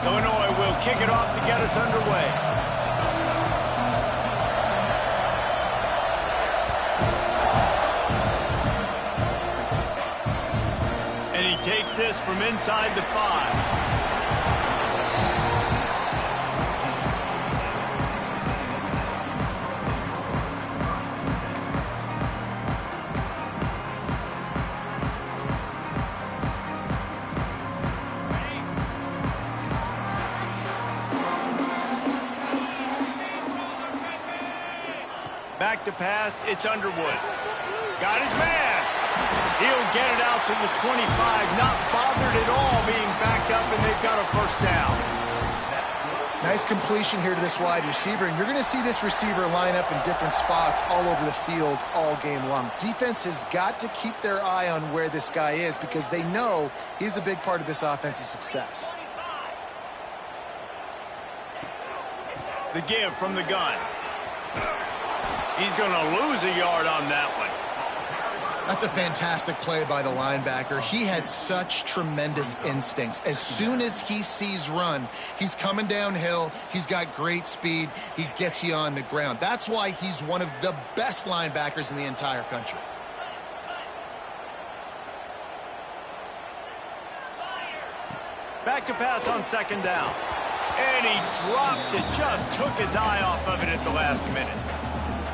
Illinois will kick it off to get us underway. And he takes this from inside the 5. Back to pass, it's Underwood. Got his man. He'll get it out to the 25, not bothered at all being backed up, and they've got a first down. Nice completion here to this wide receiver, and you're going to see this receiver line up in different spots all over the field all game long. Defense has got to keep their eye on where this guy is because they know he's a big part of this offense's success. The give from the gun. He's going to lose a yard on that one. That's a fantastic play by the linebacker. He has such tremendous instincts. As soon as he sees run, he's coming downhill. He's got great speed. He gets you on the ground. That's why he's one of the best linebackers in the entire country. Back to pass on second down. And he drops it. Just took his eye off of it at the last minute.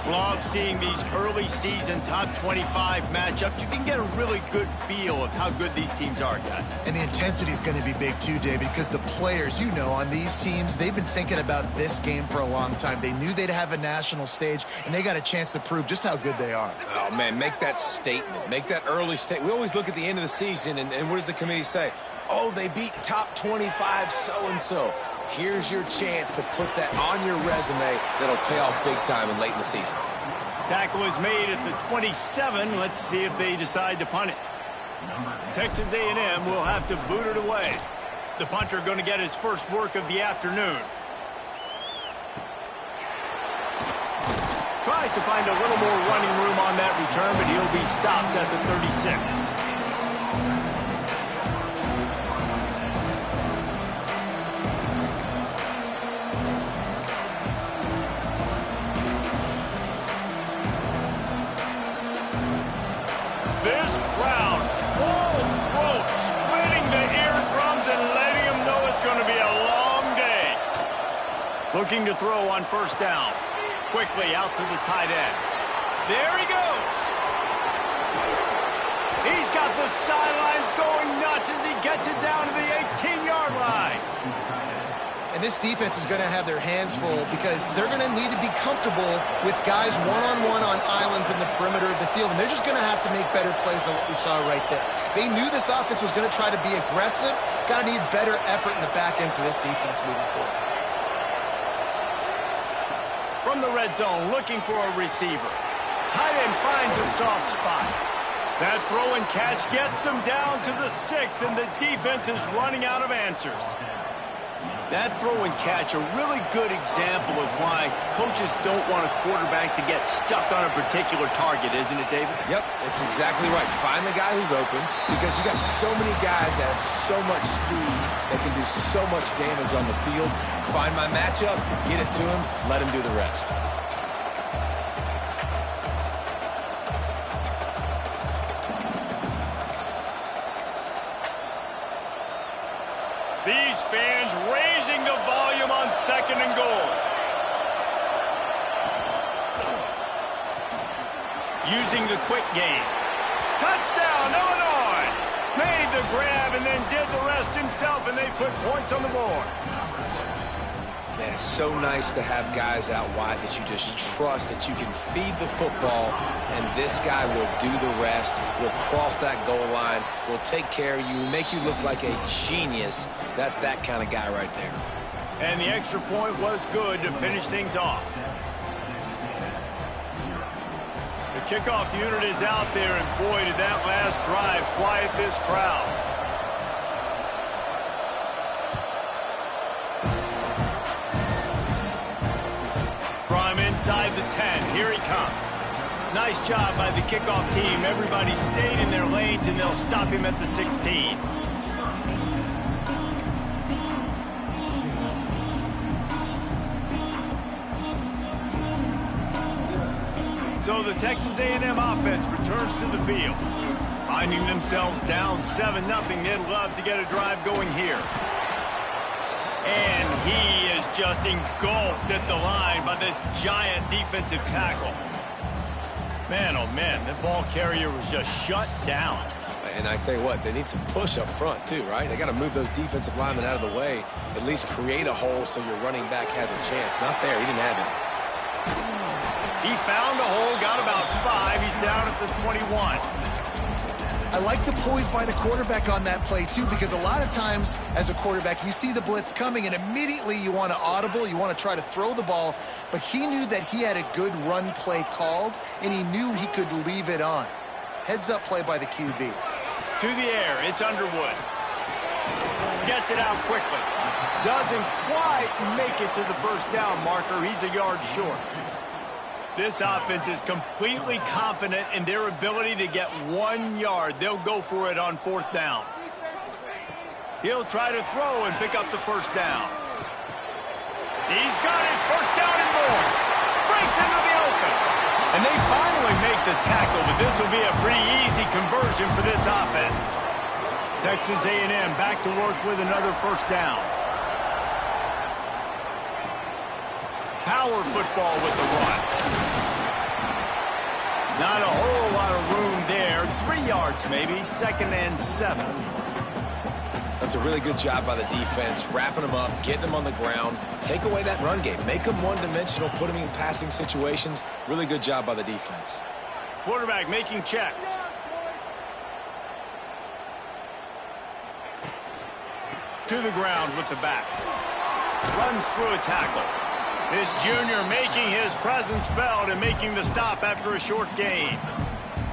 Love seeing these early season top 25 matchups. You can get a really good feel of how good these teams are, guys. And the intensity is going to be big too, David, because the players, you know, on these teams, they've been thinking about this game for a long time. They knew they'd have a national stage, and they got a chance to prove just how good they are. Oh, man, make that statement. Make that early statement. We always look at the end of the season, and what does the committee say? Oh, they beat top 25 so-and-so. Here's your chance to put that on your resume that'll pay off big time and late in the season. Tackle is made at the 27. Let's see if they decide to punt it. Texas A&M will have to boot it away. The punter going to get his first work of the afternoon. Tries to find a little more running room on that return, but he'll be stopped at the 36. This crowd, full throat, splitting the eardrums and letting them know it's going to be a long day. Looking to throw on first down. Quickly out to the tight end. There he goes. He's got the sidelines going nuts as he gets it down to the 18-yard line. And this defense is going to have their hands full because they're going to need to be comfortable with guys one-on-one on islands in the perimeter of the field, and they're just going to have to make better plays than what we saw right there. They knew this offense was going to try to be aggressive. Got to need better effort in the back end for this defense moving forward. From the red zone, looking for a receiver. Tight end finds a soft spot. That throw and catch gets them down to the 6, and the defense is running out of answers. That throw and catch, a really good example of why coaches don't want a quarterback to get stuck on a particular target, isn't it, David? Yep, that's exactly right. Find the guy who's open because you got so many guys that have so much speed that can do so much damage on the field. Find my matchup, get it to him, let him do the rest. These fans raising the volume on second and goal. Using the quick game. Touchdown, Illinois! Made the grab and then did the rest himself, and they put points on the board. Man, it's so nice to have guys out wide that you just trust that you can feed the football, and this guy will do the rest, will cross that goal line, will take care of you, make you look like a genius. That's that kind of guy right there. And the extra point was good to finish things off. The kickoff unit is out there, and boy, did that last drive quiet this crowd. From inside the 10, here he comes. Nice job by the kickoff team. Everybody stayed in their lanes, and they'll stop him at the 16. So the Texas A&M offense returns to the field. Finding themselves down 7-0, they'd love to get a drive going here. And he is just engulfed at the line by this giant defensive tackle. Man, oh man, the ball carrier was just shut down. And I tell you what, they need some push up front too, right? They got to move those defensive linemen out of the way, at least create a hole so your running back has a chance. Not there, he didn't have it. He found a hole, got about 5. He's down at the 21. I like the poise by the quarterback on that play, too, because a lot of times as a quarterback, you see the blitz coming, and immediately you want to audible, you want to try to throw the ball, but he knew that he had a good run play called, and he knew he could leave it on. Heads-up play by the QB. To the air, it's Underwood. Gets it out quickly. Doesn't quite make it to the first down marker. He's a yard short. This offense is completely confident in their ability to get 1 yard. They'll go for it on 4th down. He'll try to throw and pick up the first down. He's got it. First down and more. Breaks into the open. And they finally make the tackle, but this will be a pretty easy conversion for this offense. Texas A&M back to work with another first down. Power football with the run. Not a whole lot of room there. 3 yards maybe. 2nd and 7. That's a really good job by the defense, wrapping them up, getting them on the ground, take away that run game, make them one-dimensional, put them in passing situations. Really good job by the defense. Quarterback making checks. To the ground with the back. Runs through a tackle. This junior making his presence felt and making the stop after a short gain.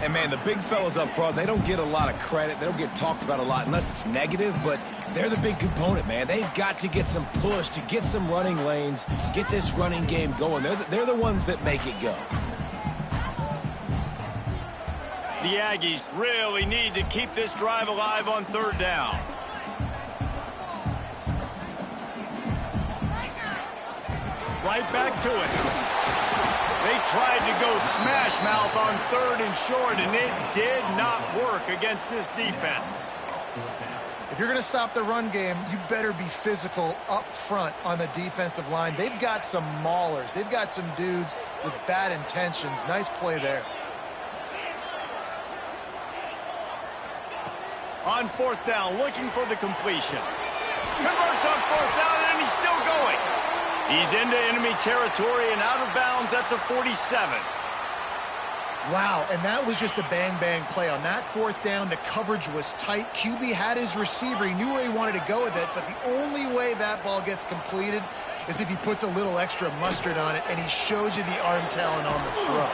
And, man, the big fellas up front, they don't get a lot of credit. They don't get talked about a lot unless it's negative, but they're the big component, man. They've got to get some push, to get some running lanes, get this running game going. They're the ones that make it go. The Aggies really need to keep this drive alive on 3rd down. Right back to it. They tried to go smash mouth on 3rd and short, and it did not work against this defense. If you're going to stop the run game, you better be physical up front on the defensive line. They've got some maulers. They've got some dudes with bad intentions. Nice play there. On 4th down, looking for the completion. Converts on 4th down, and he's still going. He's into enemy territory and out of bounds at the 47. Wow, and that was just a bang-bang play. On that 4th down, the coverage was tight. QB had his receiver. He knew where he wanted to go with it, but the only way that ball gets completed is if he puts a little extra mustard on it, and he showed you the arm talent on the throw.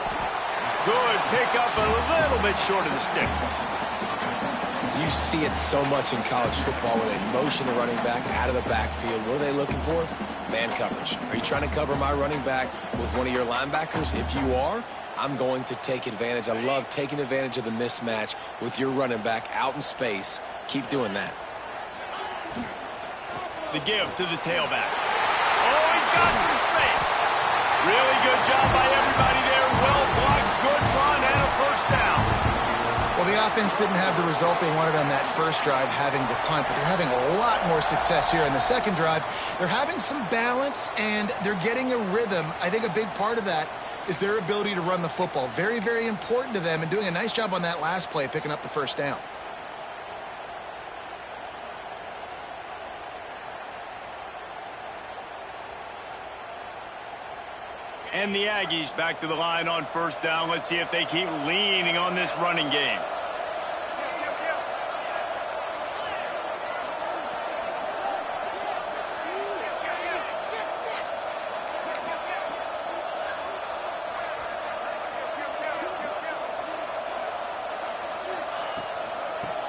Good pickup, a little bit short of the sticks. You see it so much in college football where they motion the running back out of the backfield. What are they looking for? Man coverage. Are you trying to cover my running back with one of your linebackers? If you are, I'm going to take advantage. I love taking advantage of the mismatch with your running back out in space. Keep doing that. The give to the tailback. Oh, he's got some space. Really good job by everybody there. Well blocked, good run, and a first down. Well, the offense didn't have the result they wanted on that first drive, having to punt, but they're having a lot more success here in the second drive. They're having some balance, and they're getting a rhythm. I think a big part of that is their ability to run the football. Very, very important to them, and doing a nice job on that last play, picking up the first down. And the Aggies back to the line on 1st down. Let's see if they keep leaning on this running game.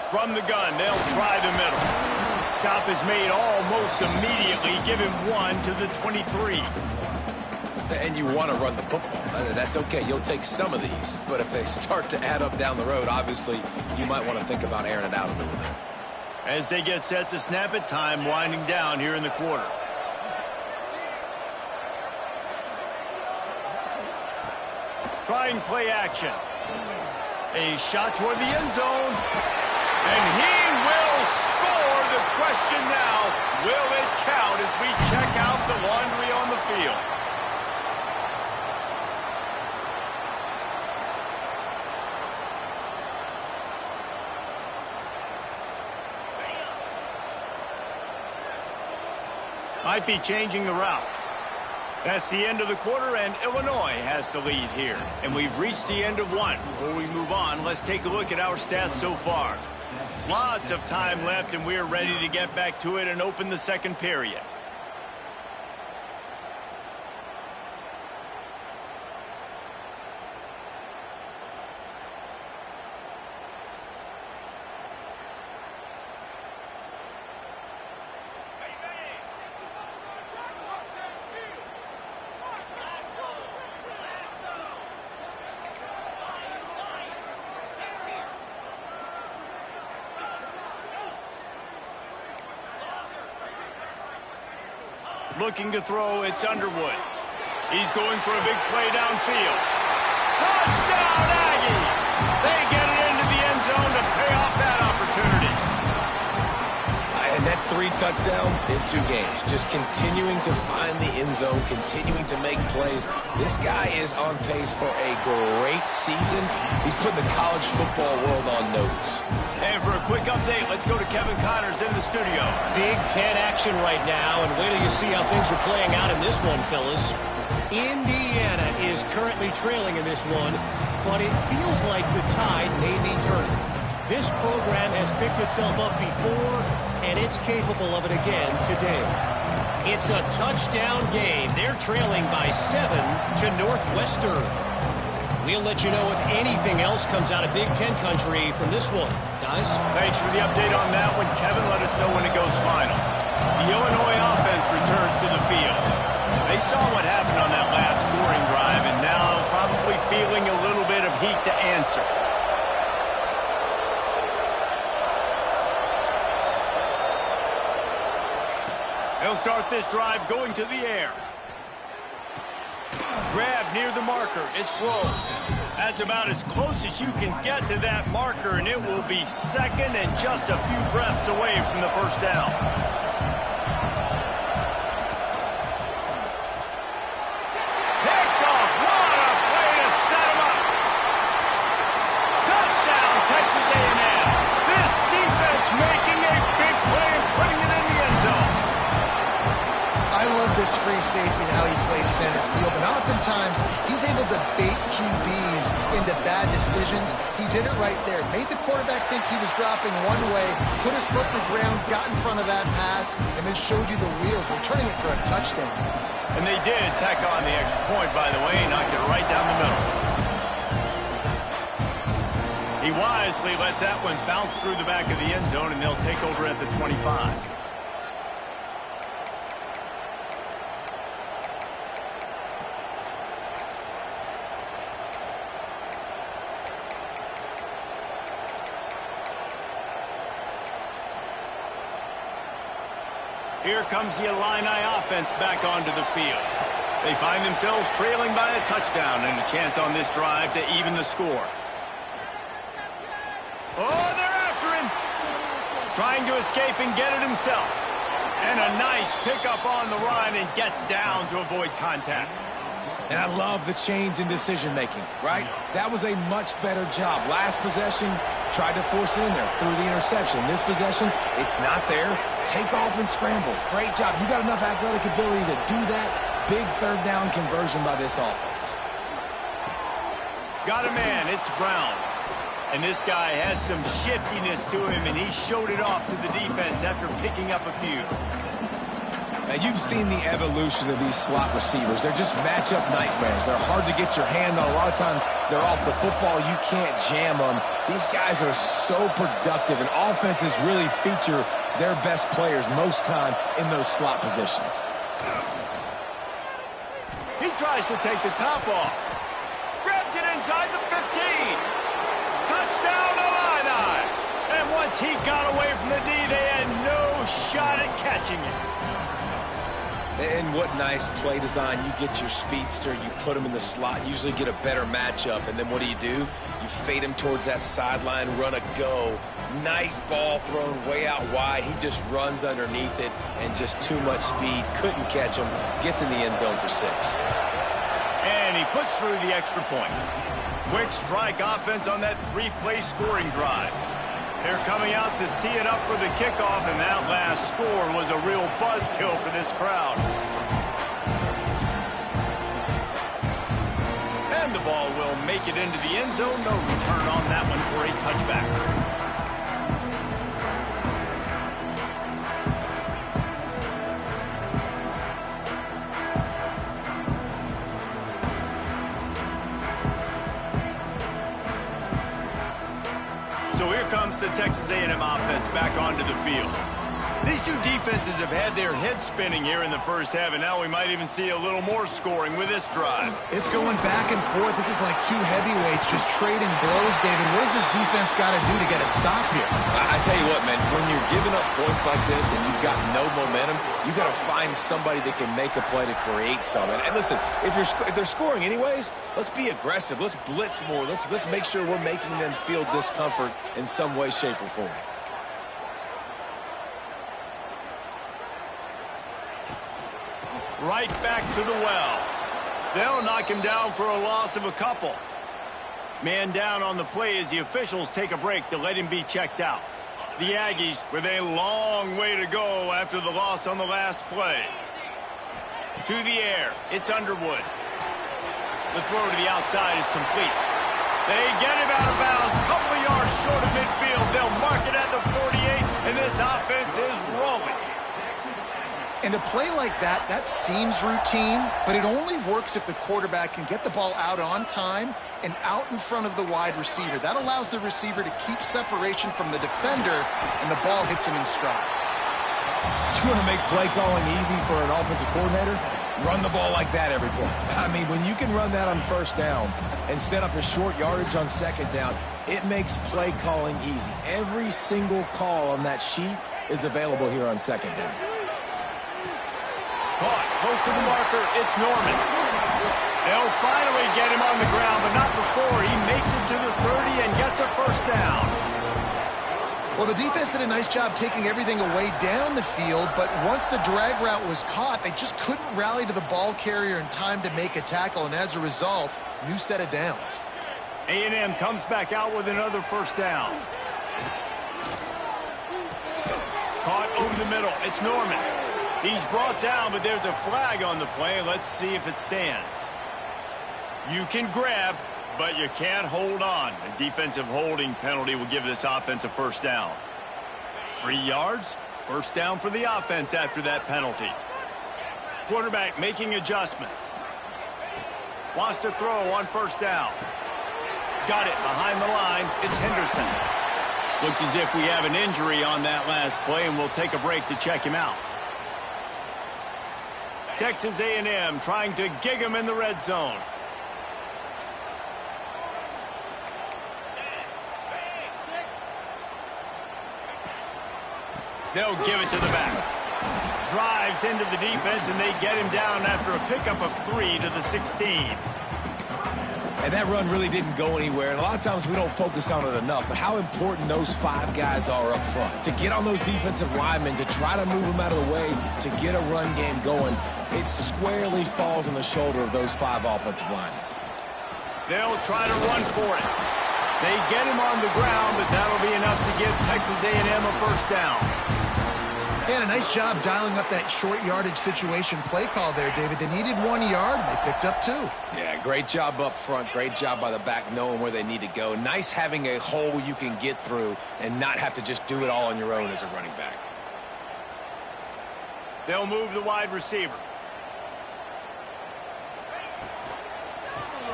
From the gun, they'll try the middle. Stop is made almost immediately. Give him 1 to the 23. And you want to run the football. That's okay. You'll take some of these. But if they start to add up down the road, obviously, you might want to think about airing it out a little bit. As they get set to snap it, time winding down here in the quarter. Trying play action. A shot toward the end zone. And he will score. The question now, will it count as we check out the laundry on the field? Might be changing the route. That's the end of the quarter, and Illinois has the lead here. And we've reached the end of one. Before we move on, let's take a look at our stats so far. Lots of time left, and we're ready to get back to it and open the second period. Looking to throw, it's Underwood. He's going for a big play downfield. Touchdown, Aggies! They get it into the end zone to pay off that opportunity. And that's 3 touchdowns in 2 games. Just continuing to find the end zone, continuing to make plays. This guy is on pace for a great season. He's putting the college football world on notice. And for a quick update, let's go to Kevin Connors in the studio. Big Ten action right now, and wait till you see how things are playing out in this one, Phyllis. Indiana is currently trailing in this one, but it feels like the tide may be turning. This program has picked itself up before, and it's capable of it again today. It's a touchdown game. They're trailing by 7 to Northwestern. We'll let you know if anything else comes out of Big Ten country from this one. Guys? Thanks for the update on that one. Kevin, let us know when it goes final. The Illinois offense returns to the field. They saw what happened on that last scoring drive, and now probably feeling a little bit of heat to answer. They'll start this drive going to the air. Grab near the marker. It's Grove. That's about as close as you can get to that marker, and it will be second and just a few breaths away from the first down. Picked off. What a play to set him up. Touchdown, Texas A&M. This defense making a big play and putting it in the end zone. I love this free safety and how he plays center field, and oftentimes he's able to bait QBs into bad decisions. He did it right there. Made the quarterback think he was dropping one way, put his foot in the ground, got in front of that pass, and then showed you the wheels, returning it for a touchdown. And they did tack on the extra point, by the way, knocked it right down the middle. He wisely lets that one bounce through the back of the end zone, and they'll take over at the 25. Here comes the Illini offense back onto the field. They find themselves trailing by a touchdown and a chance on this drive to even the score. Oh, they're after him. Trying to escape and get it himself. And a nice pickup on the run and gets down to avoid contact. And I love the change in decision-making, right? That was a much better job. Last possession, tried to force it in there, threw the interception. This possession, it's not there. Take off and scramble. Great job. You got enough athletic ability to do that. Big third down conversion by this offense. Got a man. It's Brown. And this guy has some shiftiness to him, and he showed it off to the defense after picking up a few. Now, you've seen the evolution of these slot receivers. They're just matchup nightmares. They're hard to get your hand on. A lot of times, they're off the football. You can't jam them. These guys are so productive, and offenses really feature their best players most time in those slot positions. He tries to take the top off. Grabs it inside the 15. Touchdown, Illini. And once he got away from the D, they had no shot at catching it. And what nice play design. You get your speedster, you put him in the slot, usually get a better matchup, and then what do? You fade him towards that sideline, run a go. Nice ball thrown way out wide. He just runs underneath it, and just too much speed. Couldn't catch him. Gets in the end zone for 6. And he puts through the extra point. Quick strike offense on that 3-play scoring drive. They're coming out to tee it up for the kickoff, and that last score was a real buzzkill for this crowd. And the ball will make it into the end zone. No return on that one for a touchback. So here comes the Texas A&M offense back onto the field. These two defenses have had their heads spinning here in the first half, and now we might even see a little more scoring with this drive. It's going back and forth. This is like two heavyweights just trading blows, David. What does this defense got to do to get a stop here? I tell you what, man, when you're giving up points like this and you've got no momentum, you got to find somebody that can make a play to create some. And listen, if they're scoring anyways, let's be aggressive. Let's blitz more. Let's make sure we're making them feel discomfort in some way, shape, or form. Right back to the well. They'll knock him down for a loss of a couple. Man down on the play as the officials take a break to let him be checked out. The Aggies with a long way to go after the loss on the last play. To the air, it's Underwood. The throw to the outside is complete. They get him out of bounds, couple of yards short of midfield. They'll mark it at the 48, and this offense is rolling. And a play like that, that seems routine, but it only works if the quarterback can get the ball out on time and out in front of the wide receiver. That allows the receiver to keep separation from the defender, and the ball hits him in stride. You want to make play calling easy for an offensive coordinator? Run the ball like that every play. I mean, when you can run that on first down and set up a short yardage on second down, it makes play calling easy. Every single call on that sheet is available here on second down. Caught close to the marker, it's Norman. They'll finally get him on the ground, but not before he makes it to the 30 and gets a first down. Well, the defense did a nice job taking everything away down the field, but once the drag route was caught, they just couldn't rally to the ball carrier in time to make a tackle, and as a result, new set of downs. A&M comes back out with another first down. Caught over the middle, it's Norman. He's brought down, but there's a flag on the play. Let's see if it stands. You can grab, but you can't hold on. A defensive holding penalty will give this offense a first down. 3 yards, first down for the offense after that penalty. Quarterback making adjustments. Wants to throw on first down. Got it behind the line. It's Henderson. Looks as if we have an injury on that last play, and we'll take a break to check him out. Texas A&M trying to gig him in the red zone. They'll give it to the back. Drives into the defense, and they get him down after a pickup of 3 to the 16. And that run really didn't go anywhere, and a lot of times we don't focus on it enough, but how important those 5 guys are up front. To get on those defensive linemen, to try to move them out of the way, to get a run game going, it squarely falls on the shoulder of those 5 offensive linemen. They'll try to run for it. They get him on the ground, but that'll be enough to give Texas A&M a first down. They had a nice job dialing up that short yardage situation play call there, David. They needed 1 yard, and they picked up 2. Yeah, great job up front. Great job by the back knowing where they need to go. Nice having a hole you can get through and not have to just do it all on your own as a running back. They'll move the wide receiver.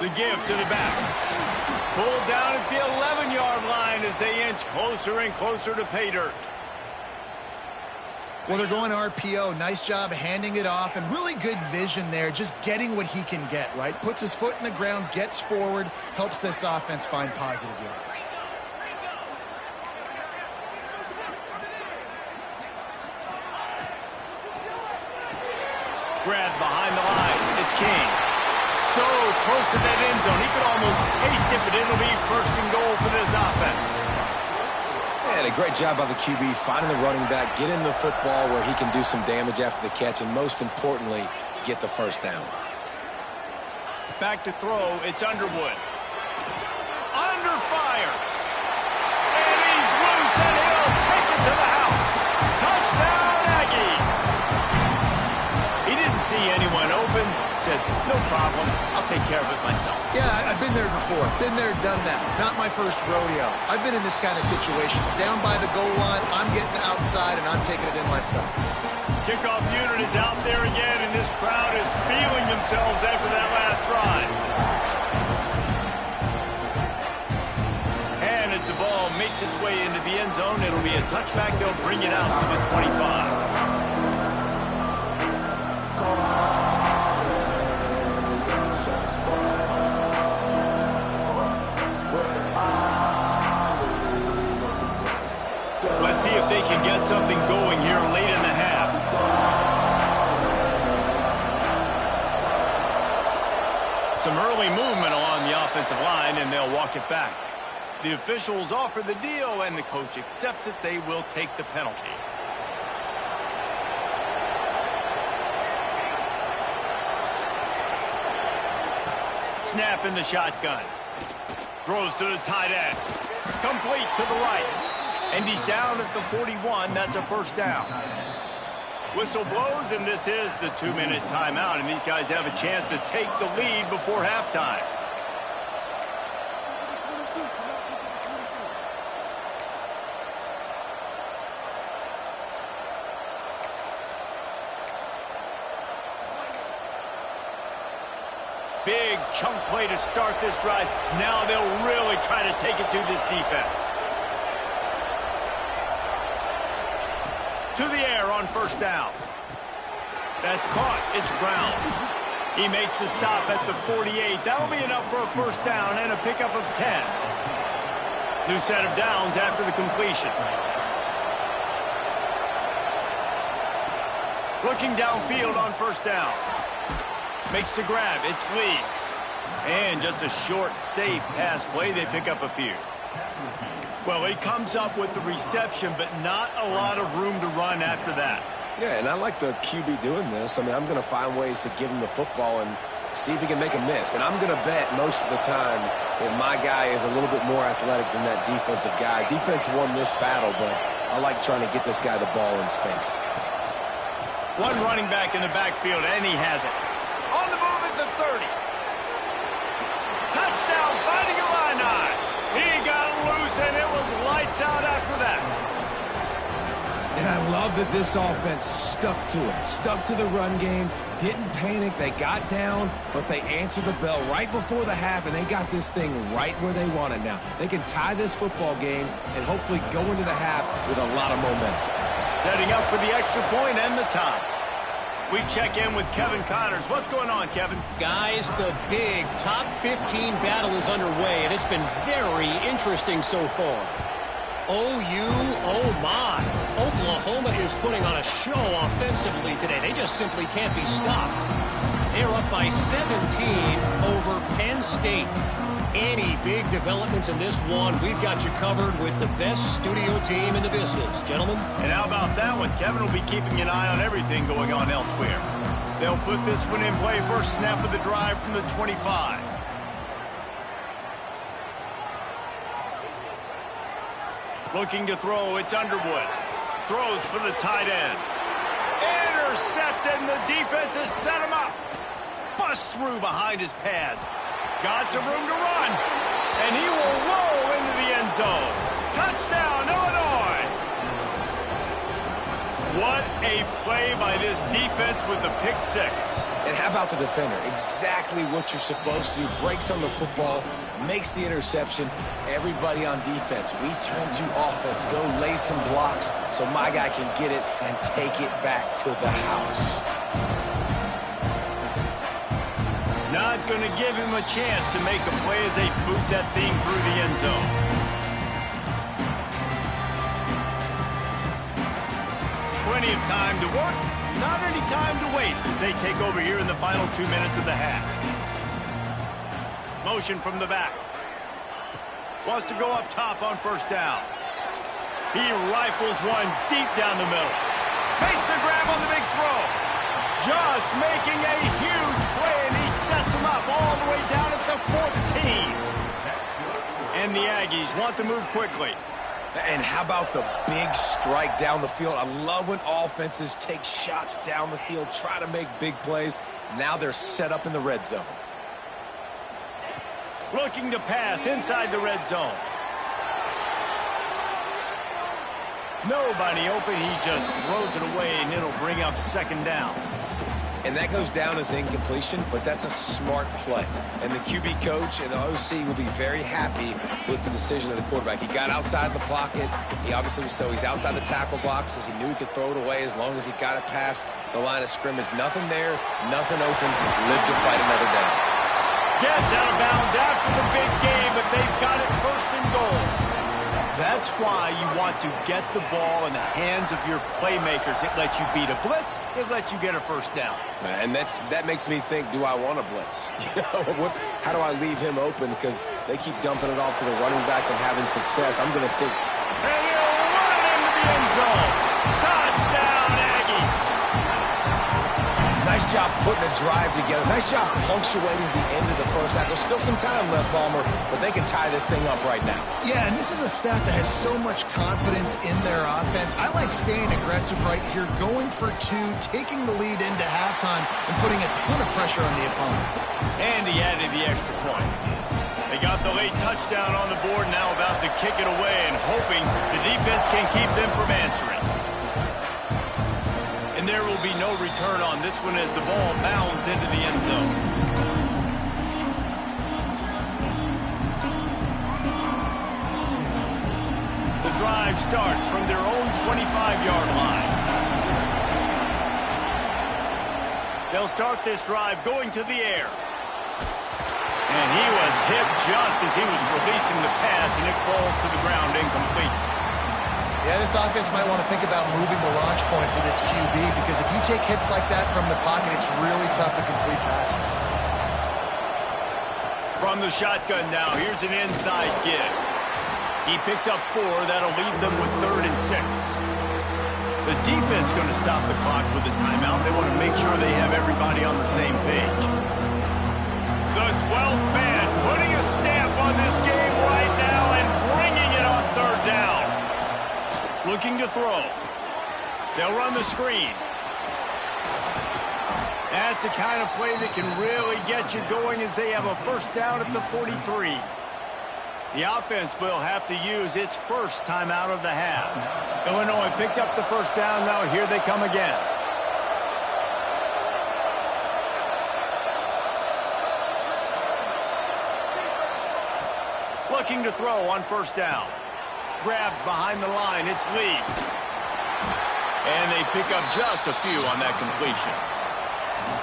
The give to the back. Pulled down at the 11-yard line as they inch closer and closer to pay dirt. Well, they're going RPO. Nice job handing it off, and really good vision there, just getting what he can get, right? Puts his foot in the ground, gets forward, helps this offense find positive yards. Grabbed behind the line. It's King. So close to that end zone. He could almost taste it, but it'll be first and goal for this offense. And a great job by the QB finding the running back, get him the football where he can do some damage after the catch, and most importantly, get the first down. Back to throw. It's Underwood. Under fire. And he's loose, and he'll take it to the house. Touchdown, Aggies. He didn't see anyone open. Said, no problem. I'll take care of it myself. Yeah, I've been there before. Been there, done that. Not my first rodeo. I've been in this kind of situation. Down by the goal line, I'm getting outside, and I'm taking it in myself. Kickoff unit is out there again, and this crowd is feeling themselves after that last drive. And as the ball makes its way into the end zone, it'll be a touchback. They'll bring it out to the 25. Let's see if they can get something going here late in the half. Some early movement along the offensive line, and they'll walk it back. The officials offer the deal, and the coach accepts it. They will take the penalty. Snap in the shotgun. Throws to the tight end. Complete to the right. And he's down at the 41. That's a first down. Whistle blows, and this is the 2-minute timeout. And these guys have a chance to take the lead before halftime. Big chunk play to start this drive. Now they'll really try to take it to this defense. To the air on first down. That's caught. It's Brown. He makes the stop at the 48. That'll be enough for a first down and a pickup of 10. New set of downs after the completion. Looking downfield on first down. Makes the grab. It's Lee. And just a short, safe pass play. They pick up a few. Well, he comes up with the reception, but not a lot of room to run after that. Yeah, and I like the QB doing this. I mean, I'm going to find ways to give him the football and see if he can make a miss. And I'm going to bet most of the time that my guy is a little bit more athletic than that defensive guy. Defense won this battle, but I like trying to get this guy the ball in space. One running back in the backfield, and he has it. On the move at the 30. Touchdown, finding Illini. He got loose, and it was lights out after that. And I love that this offense stuck to it, stuck to the run game, didn't panic. They got down, but they answered the bell right before the half, and they got this thing right where they want it now. They can tie this football game and hopefully go into the half with a lot of momentum. Setting up for the extra point and the tie. We check in with Kevin Connors. What's going on, Kevin? Guys, the big top 15 battle is underway, and it's been very interesting so far. OU, oh my. Oklahoma is putting on a show offensively today. They just simply can't be stopped. They're up by 17 over Penn State. Any big developments in this one, we've got you covered with the best studio team in the business. Gentlemen? And how about that one? Kevin will be keeping an eye on everything going on elsewhere. They'll put this one in play. First snap of the drive from the 25. Looking to throw, it's Underwood. Throws for the tight end. Intercepted, and the defense has set him up. Bust through behind his pad. Got some room to run. And he will roll into the end zone. Touchdown, Illinois! What a play by this defense with the pick six. And how about the defender? Exactly what you're supposed to do. Breaks on the football, makes the interception. Everybody on defense, we turn to offense. Go lay some blocks so my guy can get it and take it back to the house. Not going to give him a chance to make a play as they boot that thing through the end zone. Plenty of time to work, not any time to waste. rest as they take over here in the final 2 minutes of the half. Motion from the back. Wants to go up top on first down. He rifles one deep down the middle. Makes the grab on the big throw. Just making a huge play, and he sets him up all the way down at the 14. And the Aggies want to move quickly. And how about the big strike down the field? I love when offenses take shots down the field, try to make big plays. Now they're set up in the red zone. Looking to pass inside the red zone. Nobody open. He just throws it away, and it'll bring up second down. And that goes down as incompletion, but that's a smart play. And the QB coach and the OC will be very happy with the decision of the quarterback. He got outside the pocket. He obviously he's outside the tackle boxes. He knew he could throw it away as long as he got it past the line of scrimmage. Nothing there, nothing open. Live to fight another day. Gets out of bounds after the big game, but they've got it first and goal. That's why you want to get the ball in the hands of your playmakers. It lets you beat a blitz. It lets you get a first down. And that makes me think, do I want a blitz? How do I leave him open? Because they keep dumping it off to the running back and having success. I'm going to think. And he'll run it into the end zone. Touchdown, Aggie. Nice job putting a drive together. Nice job punctuating the end of the first half. There's still some time left, Palmer, but they can tie this thing up right now. Yeah, and this is a staff that has so much confidence in their offense. I like staying aggressive right here, going for two, taking the lead into halftime, and putting a ton of pressure on the opponent. And he added the extra point. They got the late touchdown on the board, now about to kick it away and hoping the defense can keep them from answering. And there will be no return on this one as the ball bounds into the end zone. The drive starts from their own 25-yard line. They'll start this drive going to the air. And he was hit just as he was releasing the pass, and it falls to the ground incomplete. Yeah, this offense might want to think about moving the launch point for this QB, because if you take hits like that from the pocket, it's really tough to complete passes. From the shotgun now, here's an inside give. He picks up 4. That'll leave them with 3rd and 6. The defense going to stop the clock with a timeout. They want to make sure they have everybody on the same page. The 12th man putting a stamp on this game right now and bringing it on 3rd down. Looking to throw. They'll run the screen. That's the kind of play that can really get you going as they have a first down at the 43. The offense will have to use its first timeout of the half. Illinois picked up the first down. Now here they come again. Looking to throw on first down. Grabbed behind the line, it's Lee. And they pick up just a few on that completion.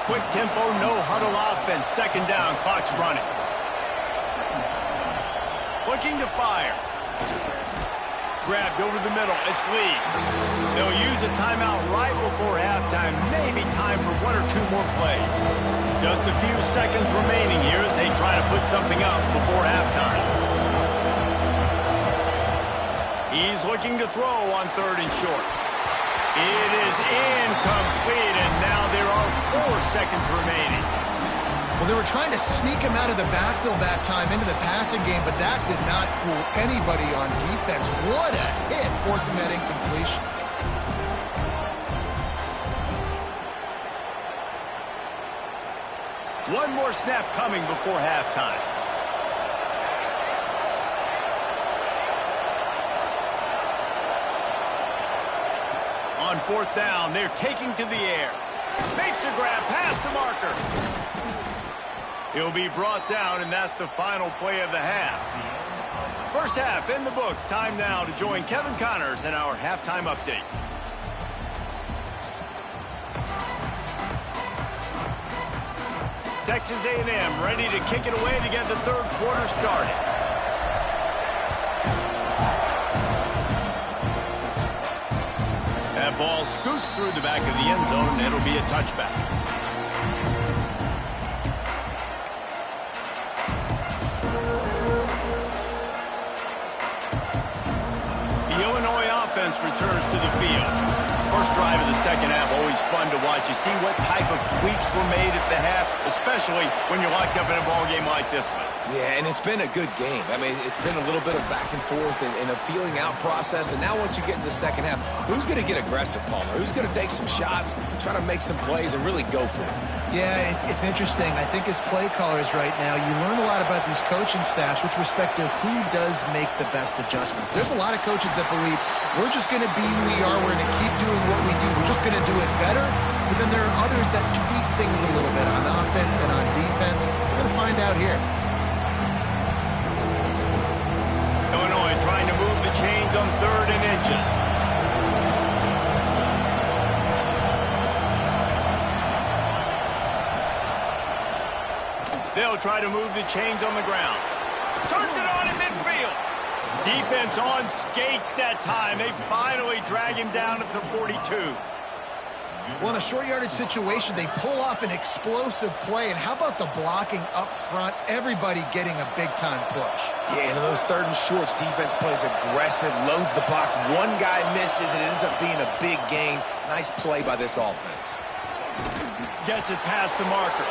Quick tempo, no huddle offense. Second down, clock's running. Looking to fire. Grabbed over the middle, it's Lee. They'll use a timeout right before halftime. Maybe time for 1 or 2 more plays. Just a few seconds remaining here as they try to put something up before halftime. He's looking to throw on 3rd and short. It is incomplete, and now there are 4 seconds remaining. Well, they were trying to sneak him out of the backfield that time into the passing game, but that did not fool anybody on defense. What a hit, forcing that incompletion. One more snap coming before halftime. On 4th down, they're taking to the air. Makes a grab past the marker. He'll be brought down, and that's the final play of the half. First half in the books. Time now to join Kevin Connors in our halftime update. Texas A&M ready to kick it away to get the 3rd quarter started. Ball scoots through the back of the end zone, and it'll be a touchback. The Illinois offense returns to the field. First drive of the second half, always fun to watch. You see what type of tweaks were made at the half, especially when you're locked up in a ball game like this one. Yeah, and it's been a good game. I mean, it's been a little bit of back and forth and a feeling out process. And now once you get into the second half, who's going to get aggressive, Palmer? Who's going to take some shots, try to make some plays, and really go for it? Yeah, it's interesting. I think as play callers right now, you learn a lot about these coaching staffs with respect to who does make the best adjustments. There's a lot of coaches that believe we're just going to be who we are. We're going to keep doing what we do. We're just going to do it better. But then there are others that tweak things a little bit on offense and on defense. We're going to find out here. Illinois trying to move the chains on 3rd and inches. They'll try to move the chains on the ground. Turns it on in midfield. Defense on skates that time. They finally drag him down at the 42. Well, in a short yardage situation, they pull off an explosive play. And how about the blocking up front? Everybody getting a big-time push. Yeah, and in those 3rd and shorts, defense plays aggressive, loads the box. One guy misses, and it ends up being a big gain. Nice play by this offense. Gets it past the marker.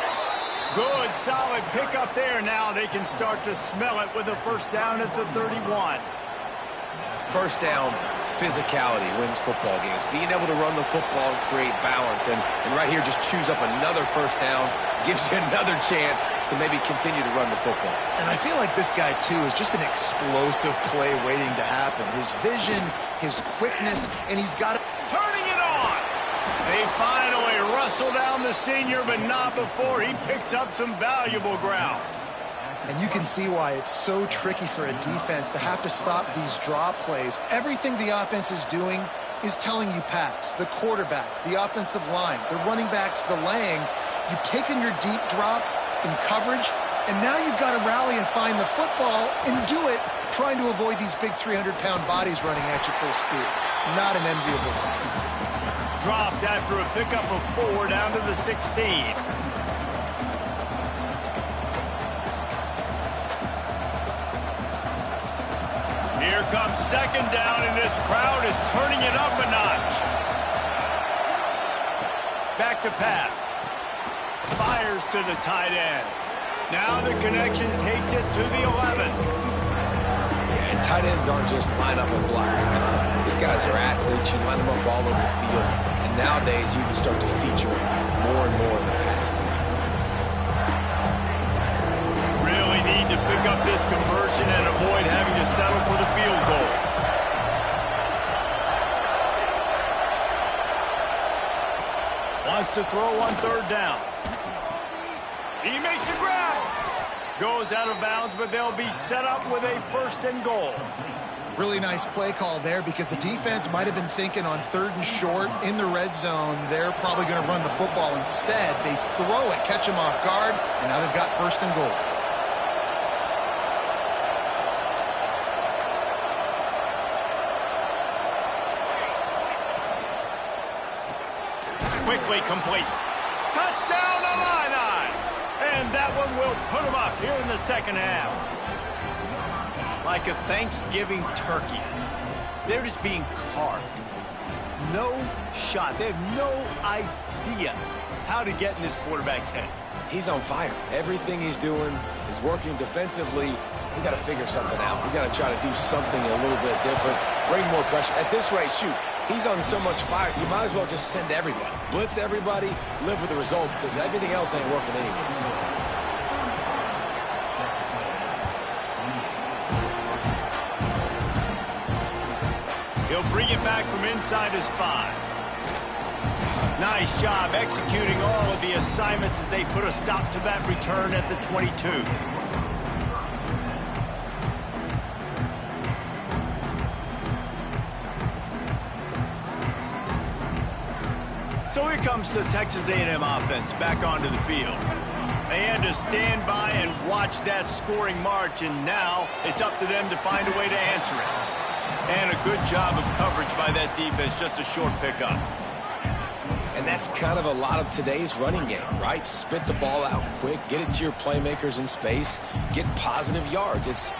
Good, solid pickup there. Now they can start to smell it with a first down at the 31. First down, physicality wins football games. Being able to run the football and create balance. And right here, just choose up another first down. Gives you another chance to maybe continue to run the football. And I feel like this guy, too, is just an explosive play waiting to happen. His vision, his quickness, and he's got it. Turning it on. They finally wrestle down the senior, but not before he picks up some valuable ground. And you can see why it's so tricky for a defense to have to stop these draw plays. Everything the offense is doing is telling you pass. The quarterback, the offensive line, the running backs delaying. You've taken your deep drop in coverage, and now you've got to rally and find the football and do it trying to avoid these big 300-pound bodies running at you full speed. Not an enviable task. Dropped after a pickup of 4 down to the 16. Here comes second down, and this crowd is turning it up a notch. Back to pass. Fires to the tight end. Now the connection takes it to the 11. Yeah, and tight ends aren't just line up and block guys. These guys are athletes. You line them up all over the field. And nowadays, you can start to feature more and more in the passing game. Really need to pick up this conversion and avoid having to settle for the field goal. Wants to throw on 3rd down. He makes a grab. Goes out of bounds, but they'll be set up with a 1st and goal. Really nice play call there because the defense might have been thinking on 3rd and short in the red zone. They're probably going to run the football instead. They throw it, catch them off guard, and now they've got 1st and goal. Quickly complete. Touchdown, Illini! And that one will put them up here in the second half. Like a Thanksgiving turkey. They're just being carved. No shot. They have no idea how to get in this quarterback's head. He's on fire. Everything he's doing is working defensively. We got to figure something out. We got to try to do something a little bit different. Bring more pressure. At this rate, shoot, he's on so much fire, you might as well just send everybody. Blitz everybody, live with the results, because everything else ain't working anyways. He'll bring it back from inside his 5. Nice job executing all of the assignments as they put a stop to that return at the 22. So here comes the Texas A&M offense back onto the field. They had to stand by and watch that scoring march, and now it's up to them to find a way to answer it. And a good job of coverage by that defense, just a short pickup. And that's kind of a lot of today's running game, right? Spit the ball out quick, get it to your playmakers in space, get positive yards. It's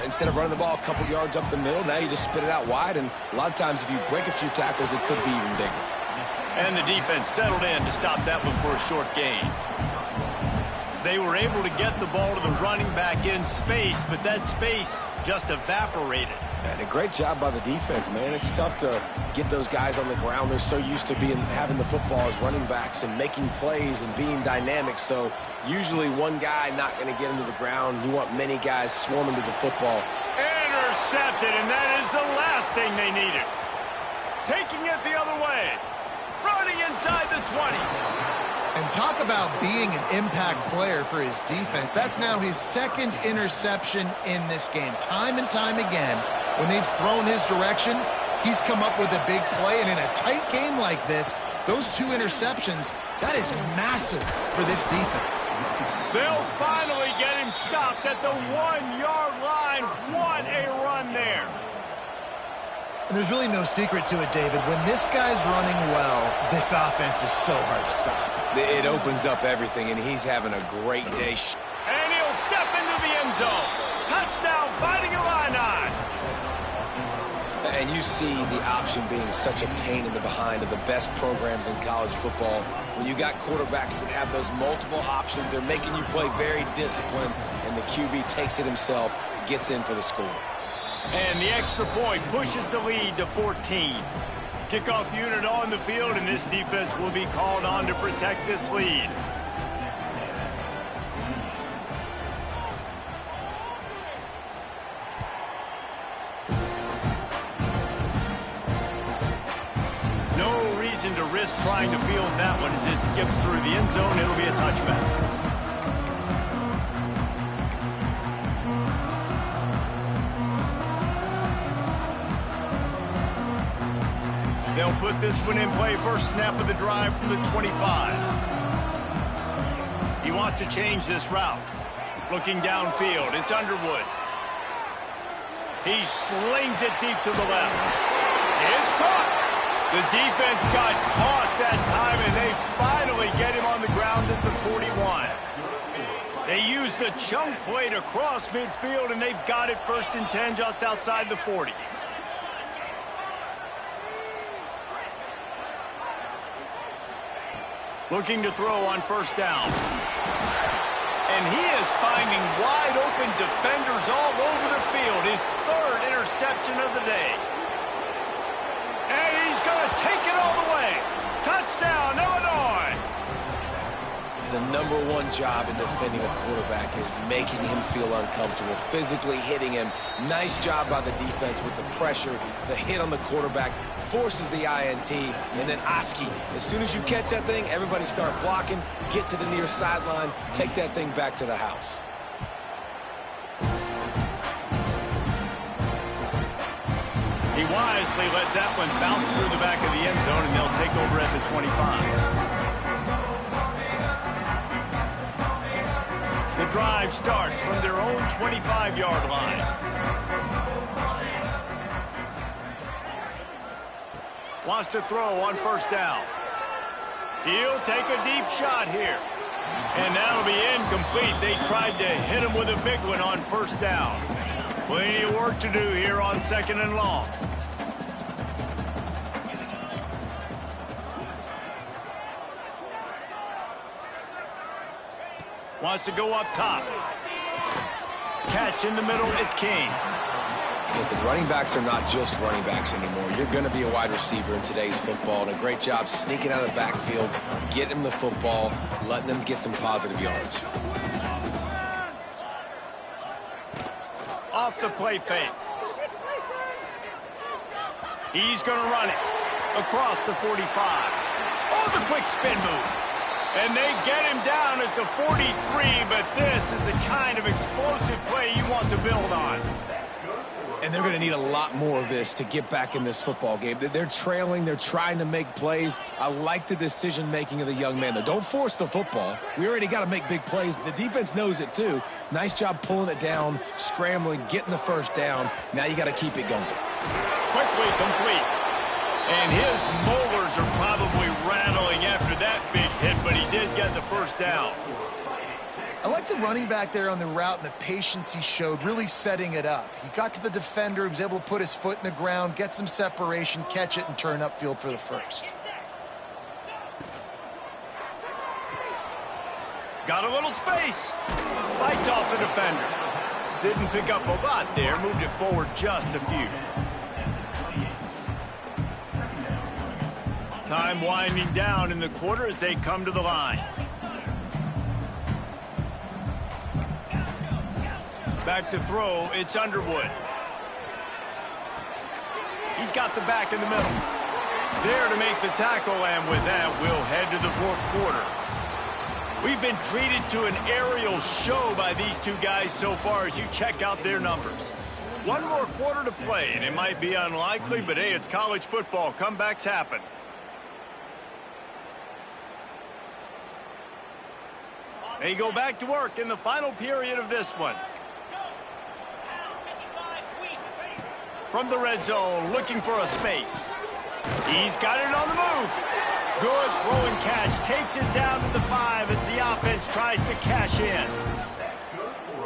instead of running the ball a couple yards up the middle, now you just spit it out wide, and a lot of times if you break a few tackles, it could be even bigger. And the defense settled in to stop that one for a short gain. They were able to get the ball to the running back in space, but that space just evaporated. And a great job by the defense, man. It's tough to get those guys on the ground. They're so used to having the football as running backs and making plays and being dynamic. So usually one guy not going to get into the ground. You want many guys swarming to the football. Intercepted, and that is the last thing they needed. Taking it the other way. Running inside the 20. And talk about being an impact player for his defense. That's now his second interception in this game. Time and time again, when they've thrown his direction, he's come up with a big play. And in a tight game like this, those 2 interceptions, that is massive for this defense. They'll finally get him stopped at the 1-yard line. What a run there. And there's really no secret to it, David. When this guy's running well, this offense is so hard to stop. It opens up everything, and he's having a great day. And he'll step into the end zone. Touchdown, Fighting Illini. And you see the option being such a pain in the behind of the best programs in college football. When you got quarterbacks that have those multiple options, they're making you play very disciplined, and the QB takes it himself, gets in for the score. And the extra point pushes the lead to 14. Kickoff unit on the field, and this defense will be called on to protect this lead. No reason to risk trying to field that one as it skips through the end zone. It'll be a touchback. They'll put this one in play. First snap of the drive from the 25. He wants to change this route. Looking downfield, it's Underwood. He slings it deep to the left. It's caught. The defense got caught that time, and they finally get him on the ground at the 41. They used the chunk play to cross midfield, and they've got it 1st and 10 just outside the 40. Looking to throw on 1st down. And he is finding wide open defenders all over the field. His 3rd interception of the day. And he's going to take it all the way. Touchdown, Illinois. The #1 job in defending a quarterback is making him feel uncomfortable, physically hitting him. Nice job by the defense with the pressure, the hit on the quarterback, forces the INT, and then Oski. As soon as you catch that thing, everybody start blocking, get to the near sideline, take that thing back to the house. He wisely lets that one bounce through the back of the end zone, and they'll take over at the 25. The drive starts from their own 25-yard line. Wants to throw on 1st down. He'll take a deep shot here. And that'll be incomplete. They tried to hit him with a big one on 1st down. Plenty of work to do here on 2nd and long. Wants to go up top. Catch in the middle, it's King. Listen, running backs are not just running backs anymore. You're going to be a wide receiver in today's football, and a great job sneaking out of the backfield, getting him the football, letting him get some positive yards. Off the play fake. He's going to run it across the 45. Oh, the quick spin move. And they get him down at the 43, but this is the kind of explosive play you want to build on. And they're going to need a lot more of this to get back in this football game. They're trailing. They're trying to make plays. I like the decision-making of the young man, though. Don't force the football. We already got to make big plays. The defense knows it, too. Nice job pulling it down, scrambling, getting the 1st down. Now you got to keep it going. Quickly complete. And his molars are probably rattling after that big hit, but he did get the first down. I like the running back there on the route and the patience he showed, really setting it up. He got to the defender, he was able to put his foot in the ground, get some separation, catch it, and turn upfield for the first. Got a little space. Fights off the defender. Didn't pick up a lot there, moved it forward just a few. Time winding down in the quarter as they come to the line. Back to throw, it's Underwood. He's got the back in the middle. There to make the tackle, and with that, we'll head to the fourth quarter. We've been treated to an aerial show by these two guys so far as you check out their numbers. One more quarter to play, and it might be unlikely, but hey, it's college football. Comebacks happen. They go back to work in the final period of this one. From the red zone, looking for a space. He's got it on the move. Good throw and catch. Takes it down to the 5 as the offense tries to cash in.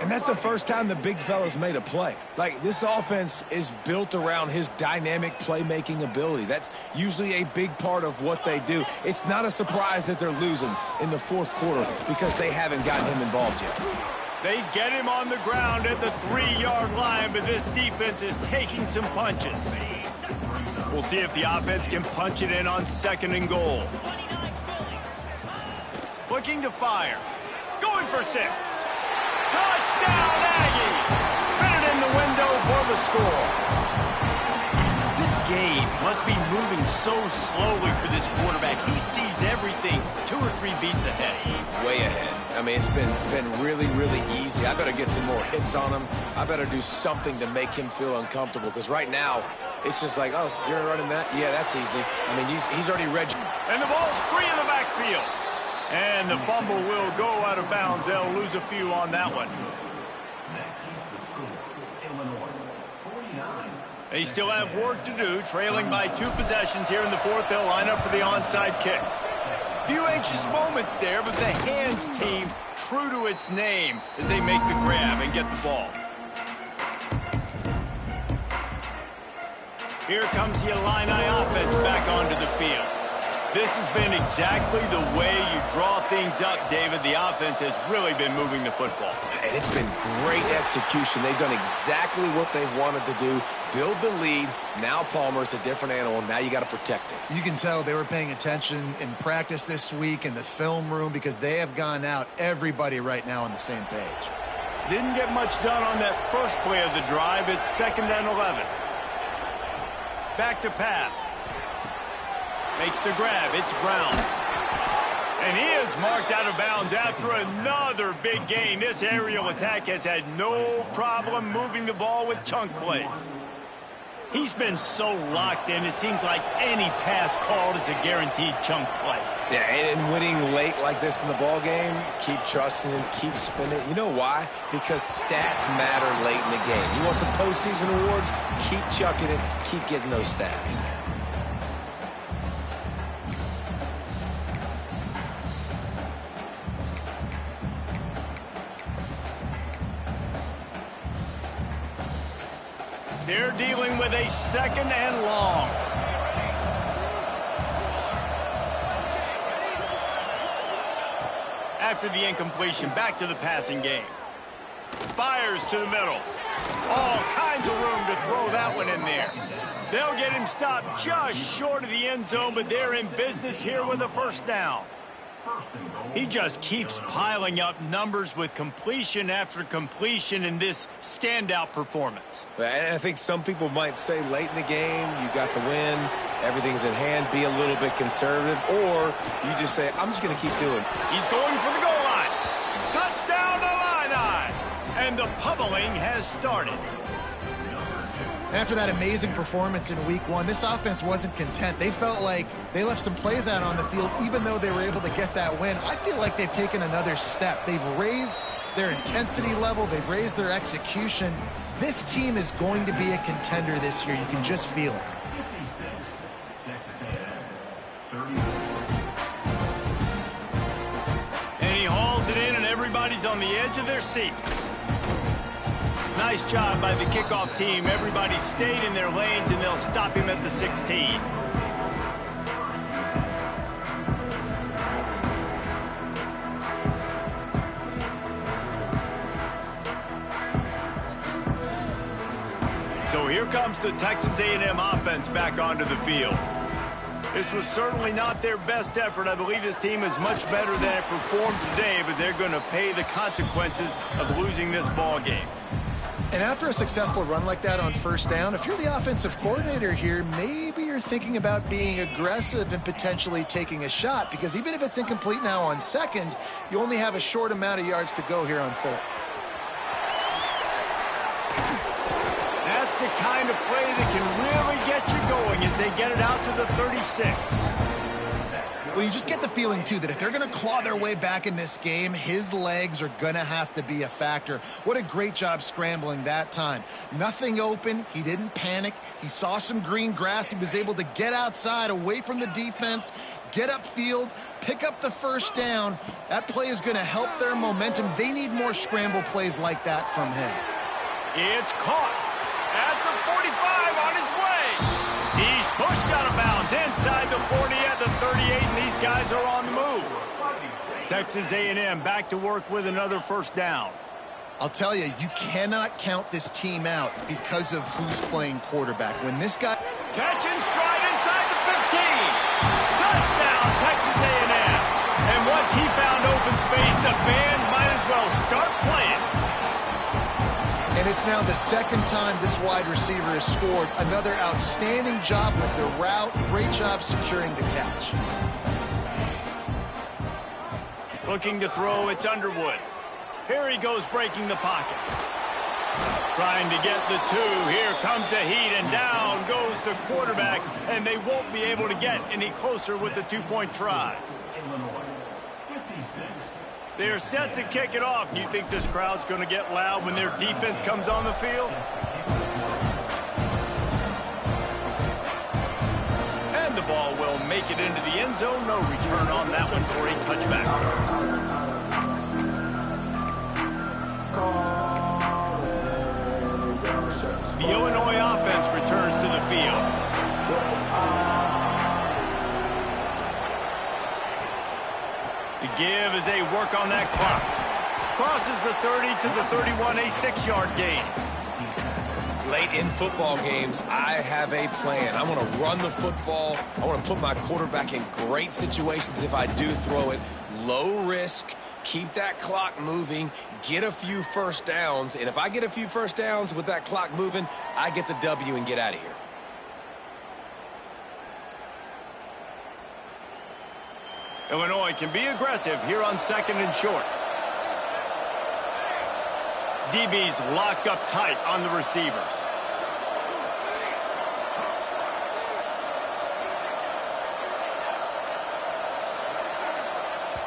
And that's the first time the big fella's made a play. Like, this offense is built around his dynamic playmaking ability. That's usually a big part of what they do. It's not a surprise that they're losing in the fourth quarter because they haven't gotten him involved yet. They get him on the ground at the 3-yard line, but this defense is taking some punches. We'll see if the offense can punch it in on 2nd and goal. Looking to fire. Going for 6. Touchdown, Aggie! Fit it in the window for the score. This game must be moving so slowly for this quarterback. He sees everything 2 or 3 beats ahead. Way ahead. I mean, it's been really, really easy. I better get some more hits on him. I better do something to make him feel uncomfortable, because right now, it's just like, oh, you're running that? Yeah, that's easy. I mean, he's already read. And the ball's free in the backfield. And the fumble will go out of bounds. They'll lose a few on that one. They still have work to do, trailing by 2 possessions here in the fourth. They'll line up for the onside kick. Few anxious moments there, but the hands team true to its name as they make the grab and get the ball. Here comes the Illini offense back onto the field. This has been exactly the way you draw things up, David. The offense has really been moving the football. And it's been great execution. They've done exactly what they've wanted to do. Build the lead. Now Palmer's a different animal. Now you got to protect it. You can tell they were paying attention in practice this week in the film room, because they have gone out, everybody right now on the same page. Didn't get much done on that first play of the drive. It's 2nd and 11. Back to pass. Makes the grab. It's Brown. And he is marked out of bounds after another big gain. This aerial attack has had no problem moving the ball with chunk plays. He's been so locked in, it seems like any pass called is a guaranteed chunk play. Yeah, and winning late like this in the ball game, keep trusting him, keep spinning. You know why? Because stats matter late in the game. You want some postseason awards? Keep chucking it, keep getting those stats. They're dealing with a 2nd and long. After the incompletion, back to the passing game. Fires to the middle. All kinds of room to throw that one in there. They'll get him stopped just short of the end zone, but they're in business here with a first down. He just keeps piling up numbers with completion after completion in this standout performance. And I think some people might say late in the game, you got the win, everything's in hand, be a little bit conservative, or you just say, I'm just going to keep doing it. He's going for the goal line. Touchdown, Illini! And the pummeling has started. After that amazing performance in week 1, this offense wasn't content. They felt like they left some plays out on the field, even though they were able to get that win. I feel like they've taken another step. They've raised their intensity level. They've raised their execution. This team is going to be a contender this year. You can just feel it. And he hauls it in, and everybody's on the edge of their seats. Nice job by the kickoff team. Everybody stayed in their lanes, and they'll stop him at the 16. So here comes the Texas A&M offense back onto the field. This was certainly not their best effort. I believe this team is much better than it performed today, but they're going to pay the consequences of losing this ball game. And after a successful run like that on first down, if you're the offensive coordinator here, maybe you're thinking about being aggressive and potentially taking a shot, because even if it's incomplete now on second, you only have a short amount of yards to go here on third. That's the kind of play that can really get you going as they get it out to the 36. Well, you just get the feeling, too, that if they're going to claw their way back in this game, his legs are going to have to be a factor. What a great job scrambling that time. Nothing open. He didn't panic. He saw some green grass. He was able to get outside, away from the defense, get upfield, pick up the first down. That play is going to help their momentum. They need more scramble plays like that from him. It's caught at the 45 on its way. He's pushed out of bounds inside the 40 at the 38, and these guys are on the move. Texas A&M back to work with another first down. I'll tell you, you cannot count this team out because of who's playing quarterback. When this guy... Catch and stride inside the 15. Touchdown, Texas A&M. And once he found open space, the band might as well start playing. And it's now the second time this wide receiver has scored. Another outstanding job with the route. Great job securing the catch. Looking to throw, it's Underwood. Here he goes breaking the pocket. Trying to get the two. Here comes the heat, and down goes the quarterback, and they won't be able to get any closer with the two-point try. They're set to kick it off. You think this crowd's going to get loud when their defense comes on the field? And the ball will make it into the end zone. No return on that one for a touchback. The Illinois offense returns to the field. The give as they work on that clock. Crosses the 30 to the 31, a 6-yard gain. Late in football games, I have a plan. I want to run the football. I want to put my quarterback in great situations if I do throw it. Low risk, keep that clock moving, get a few first downs. And if I get a few first downs with that clock moving, I get the W and get out of here. Illinois can be aggressive here on second and short. DB's locked up tight on the receivers.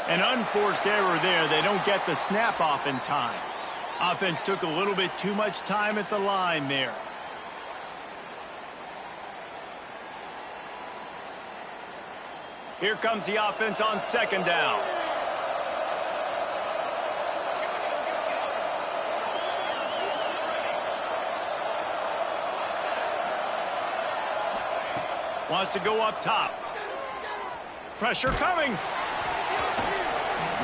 An unforced error there. They don't get the snap off in time. Offense took a little bit too much time at the line there. Here comes the offense on second down. Wants to go up top. Pressure coming.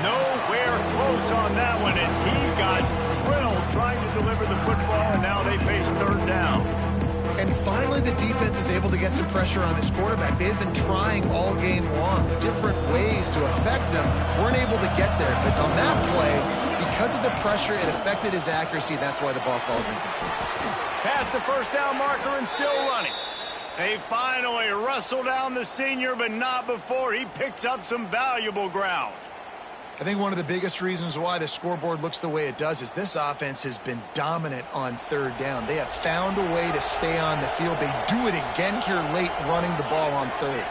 Nowhere close on that one as he got drilled trying to deliver the football, and now they face third down. And finally, the defense is able to get some pressure on this quarterback. They had been trying all game long, different ways to affect him. Weren't able to get there. But on that play, because of the pressure, it affected his accuracy. That's why the ball falls incomplete. Past the first down marker and still running. They finally wrestle down the senior, but not before he picks up some valuable ground. I think one of the biggest reasons why the scoreboard looks the way it does is this offense has been dominant on third down. They have found a way to stay on the field. They do it again here late, running the ball on third.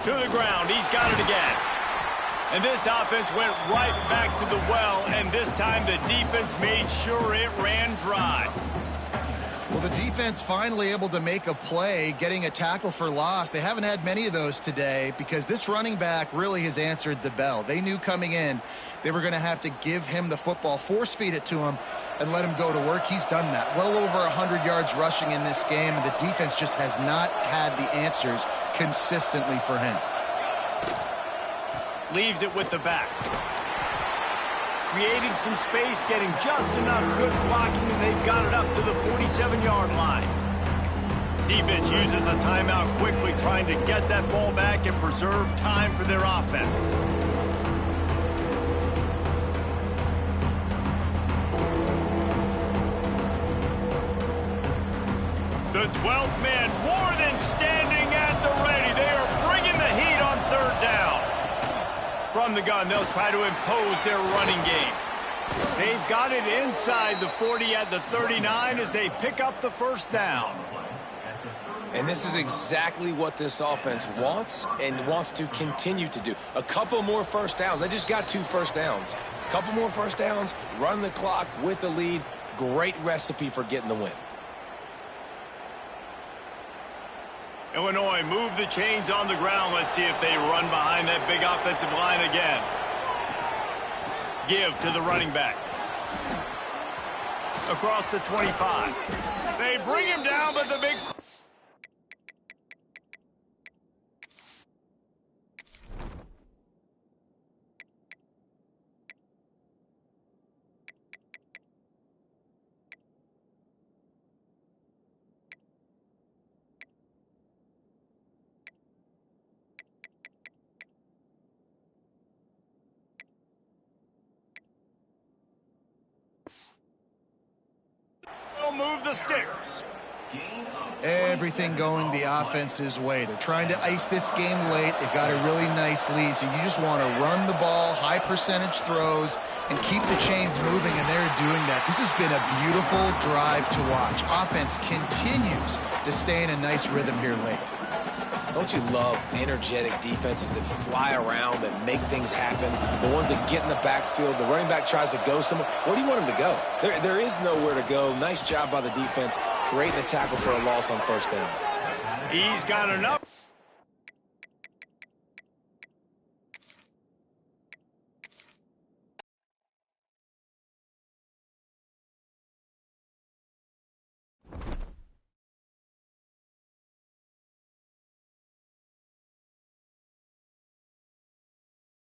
To the ground. He's got it again. And this offense went right back to the well, and this time the defense made sure it ran dry. Well, the defense finally able to make a play, getting a tackle for loss. They haven't had many of those today because this running back really has answered the bell. They knew coming in they were going to have to give him the football, force feed it to him, and let him go to work. He's done that. Well over 100 yards rushing in this game, and the defense just has not had the answers consistently for him. Leaves it with the back. Creating some space, getting just enough good blocking, and they've got it up to the 47-yard line. Defense uses a timeout quickly, trying to get that ball back and preserve time for their offense. The 12th man more than standing at the ready. They are bringing the heat on third down. From the gun, they'll try to impose their running game. They've got it inside the 40 at the 39 as they pick up the first down. And this is exactly what this offense wants and wants to continue to do. A couple more first downs. They just got 2 first downs. A couple more first downs, run the clock with the lead. Great recipe for getting the win. Illinois move the chains on the ground. Let's see if they run behind that big offensive line again. Give to the running back. Across the 25. They bring him down, but the big... move the sticks. Everything going the offense's way. They're trying to ice this game late. They've got a really nice lead, so you just want to run the ball, high percentage throws, and keep the chains moving, and they're doing that. This has been a beautiful drive to watch. Offense continues to stay in a nice rhythm here late. Don't you love energetic defenses that fly around and make things happen? The ones that get in the backfield, the running back tries to go somewhere. Where do you want him to go? There is nowhere to go. Nice job by the defense, creating the tackle for a loss on first down. He's got enough.